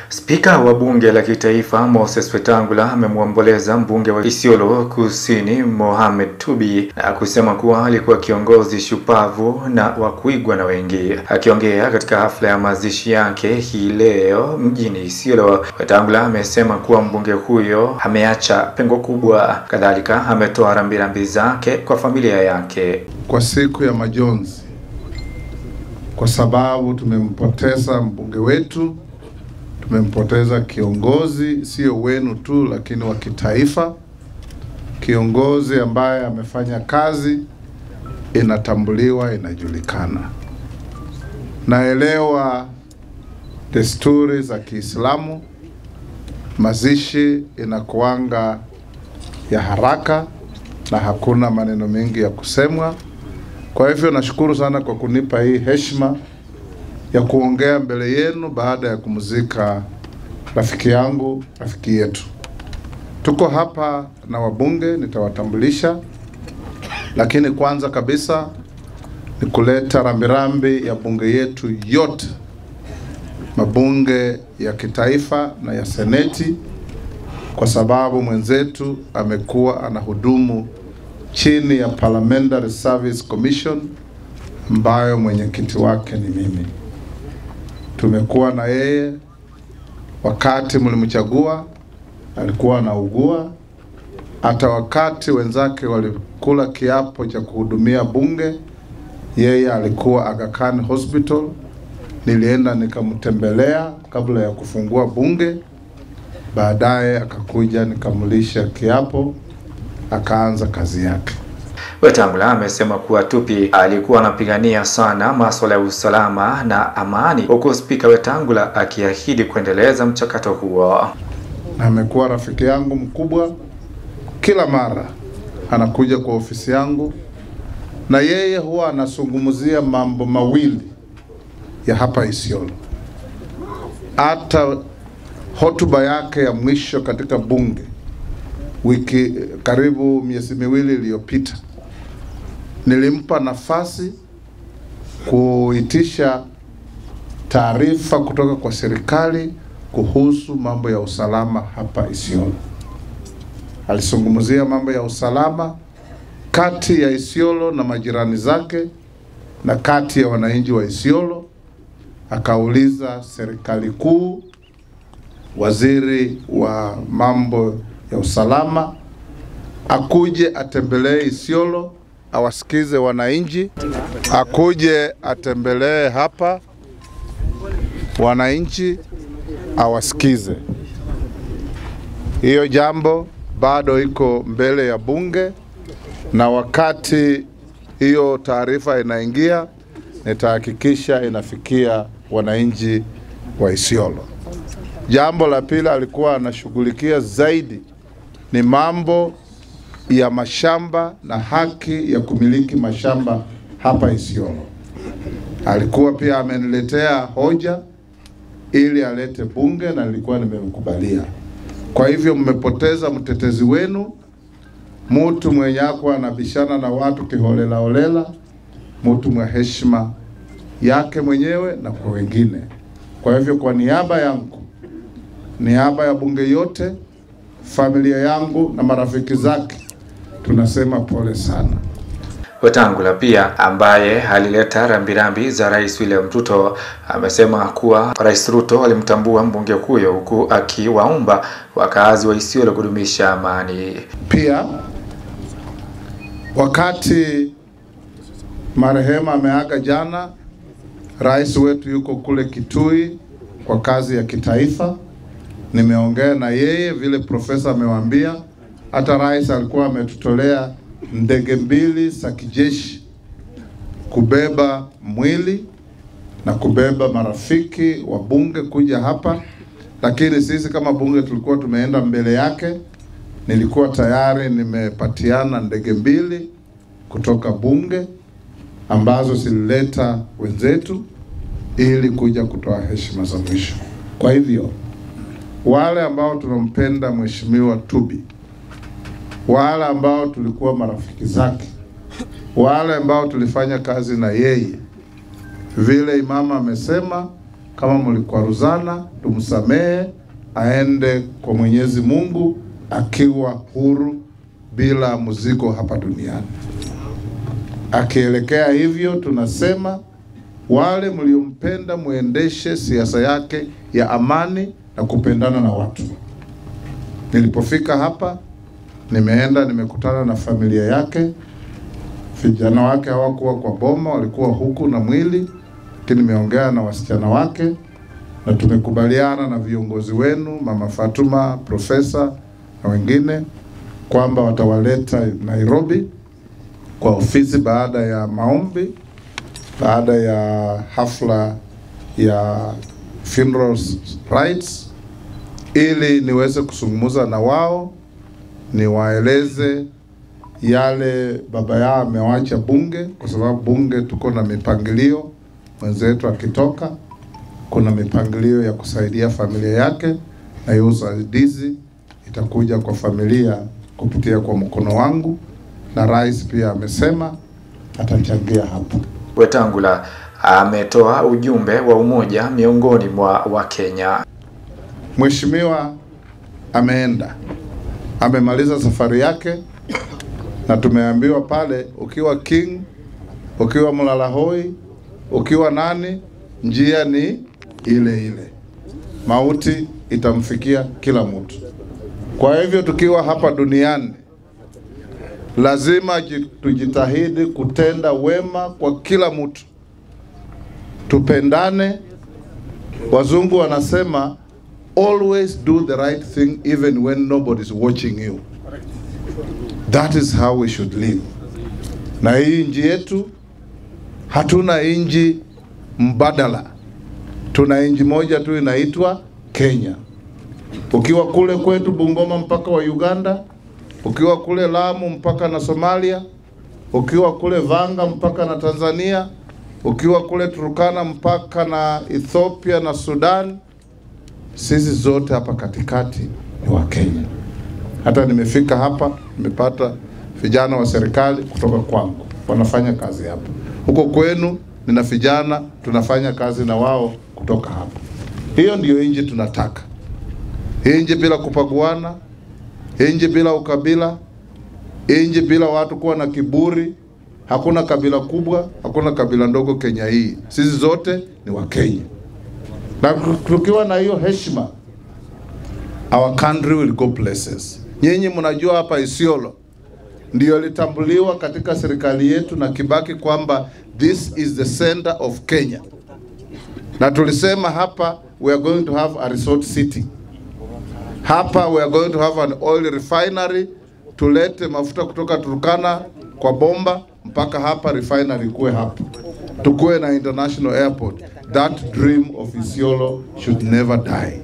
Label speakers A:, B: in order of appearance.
A: Spika wa bunge la kitaifa Moses Wetangula amemwomboleza mbunge wa Isiolo Kusini Mohamed Tubi na kusema kuwa alikuwa kiongozi shupavu na wa kuigwa na wengi. Akiongea katika hafla ya mazishi yake hii leo mjini Isiolo, Wetangula amesema kuwa mbunge huyo ameacha pengo kubwa. Kadhalika ametoa rambirambi zake kwa familia yake
B: kwa siku ya majonzi, kwa sababu tumempoteza mbunge wetu. Tumempoteza kiongozi sio wenu tu, lakini wa kitaifa, kiongozi ambaye amefanya kazi inatambuliwa, inajulikana. Naelewa desturi za Kiislamu, mazishi inakuanga ya haraka na hakuna maneno mengi ya kusemwa. Kwa hivyo nashukuru sana kwa kunipa hii heshima ya kuongea mbele yenu baada ya kumzika rafiki yangu, rafiki yetu. Tuko hapa na wabunge, nitawatambulisha, lakini kwanza kabisa ni kuleta rambirambi ya bunge yetu yote, mabunge ya kitaifa na ya seneti, kwa sababu mwenzetu amekuwa anahudumu chini ya Parliamentary Service Commission ambayo mwenyekiti wake ni mimi. Tumekuwa na yeye wakati mlimchagua, alikuwa anaugua. Hata wakati wenzake walikula kiapo cha kuhudumia bunge, yeye alikuwa Aga Khan Hospital. Nilienda nikamtembelea kabla ya kufungua bunge. Baadaye akakuja nikamlisha kiapo, akaanza kazi yake.
A: Wetangula amesema kuwa Tupi alikuwa anapigania sana masuala ya usalama na amani, huku Spika Wetangula akiahidi kuendeleza mchakato huo.
B: Na amekuwa rafiki yangu mkubwa, kila mara anakuja kwa ofisi yangu na yeye huwa anazungumzia mambo mawili ya hapa Isiolo. Hata hotuba yake ya mwisho katika bunge karibu miezi miwili iliyopita, nilimpa nafasi kuitisha taarifa kutoka kwa serikali kuhusu mambo ya usalama hapa Isiolo. Alizungumzia mambo ya usalama kati ya Isiolo na majirani zake na kati ya wananchi wa Isiolo. Akauliza serikali kuu, waziri wa mambo ya usalama akuje atembelee Isiolo, awasikize wananchi, akuje atembelee hapa wananchi, awasikize. Hiyo jambo bado iko mbele ya bunge, na wakati hiyo taarifa inaingia, nitahakikisha inafikia wananchi wa Isiolo. Jambo la pili alikuwa anashughulikia zaidi ni mambo ya mashamba na haki ya kumiliki mashamba hapa Isiolo. Alikuwa pia ameniletea hoja ili alete bunge na nilikuwa nimemkubalia. Kwa hivyo mmepoteza mtetezi wenu, mtu mwenye yako anabishana na watu kiholela holela, mtu mwa heshima yake mwenyewe na kwa wengine. Kwa hivyo kwa niaba yangu, niaba ya bunge yote, familia yangu na marafiki zake, tunasema pole sana.
A: Wetangula pia, ambaye alileta rambirambi za Rais William Ruto, amesema kuwa Rais Ruto alimtambua mbunge huyo, huku akiwaomba wakazi wa Isiolo kudumisha amani.
B: Pia wakati marehemu ameaga jana, rais wetu yuko kule Kitui kwa kazi ya kitaifa. Nimeongea na yeye vile profesa amewaambia. Hata rais alikuwa ametutolea ndege 2 za kijeshi kubeba mwili na kubeba marafiki wa bunge kuja hapa, lakini sisi kama bunge tulikuwa tumeenda mbele yake. Nilikuwa tayari nimepatiana ndege 2 kutoka bunge ambazo zilileta wenzetu ili kuja kutoa heshima za mwisho. Kwa hivyo wale ambao tunampenda Mheshimiwa Tubi, wale ambao tulikuwa marafiki zake, wale ambao tulifanya kazi na yeye, vile imama amesema, kama mlikwaruzana, tumsamehe, aende kwa Mwenyezi Mungu akiwa huru bila mzigo hapa duniani. Akielekea hivyo, tunasema wale mliompenda muendeshe siasa yake ya amani na kupendana na watu. Nilipofika hapa, nimekutana na familia yake. Vijana wake hawakuwa kwa boma, walikuwa huku na mwili, lakini nimeongea na wasichana wake na tumekubaliana na viongozi wenu, Mama Fatuma, Profesa na wengine, kwamba watawaleta Nairobi kwa ofisi baada ya maombi, baada ya hafla ya funeral rites, ili niweze kuzungumza na wao, niwaeleze yale baba yao amewacha bunge, kwa sababu bunge tuko na mipangilio. Mwenzetu akitoka, kuna mipangilio ya kusaidia familia yake, na hiyo usaidizi itakuja kwa familia kupitia kwa mkono wangu, na rais pia amesema atachangia hapo.
A: Wetangula ametoa ujumbe wa umoja miongoni mwa Wakenya.
B: Mheshimiwa ameenda, amemaliza safari yake, na tumeambiwa pale, ukiwa king, ukiwa mlalahoi, ukiwa nani, njia ni ile ile. Mauti itamfikia kila mtu. Kwa hivyo tukiwa hapa duniani, lazima tujitahidi kutenda wema kwa kila mtu. Tupendane. Wazungu wanasema always do the right thing even when nobody is watching you. That is how we should live. Na hii nchi yetu, hatuna nchi mbadala. Tuna nchi moja tu inaitwa Kenya. Ukiwa kule kwetu Bungoma mpaka wa Uganda, ukiwa kule Lamu mpaka na Somalia, ukiwa kule Vanga mpaka na Tanzania, ukiwa kule Turkana mpaka na Ethiopia na Sudan, sisi zote hapa katikati ni wa Kenya. Hata nimefika hapa, nimepata vijana wa serikali kutoka kwangu wanafanya kazi hapa. Huko kwenu nina vijana tunafanya kazi na wao kutoka hapa. Hiyo ndio nchi tunataka. Nchi bila kupaguana, nchi bila ukabila, nchi bila watu kuwa na kiburi. Hakuna kabila kubwa, hakuna kabila ndogo Kenya hii. Sisi zote ni wa Kenya. Na tukiwa na hiyo heshima, our country will go places. Nyinyi mnajua hapa Isiolo ndio litambuliwa katika serikali yetu na Kibaki kwamba this is the center of Kenya. Na tulisema hapa we are going to have a resort city. Hapa we are going to have an oil refinery. Tulete mafuta kutoka Turkana kwa bomba mpaka hapa refinery kuwe hapa. Tukuwe na international airport. That dream of Isiolo should never die.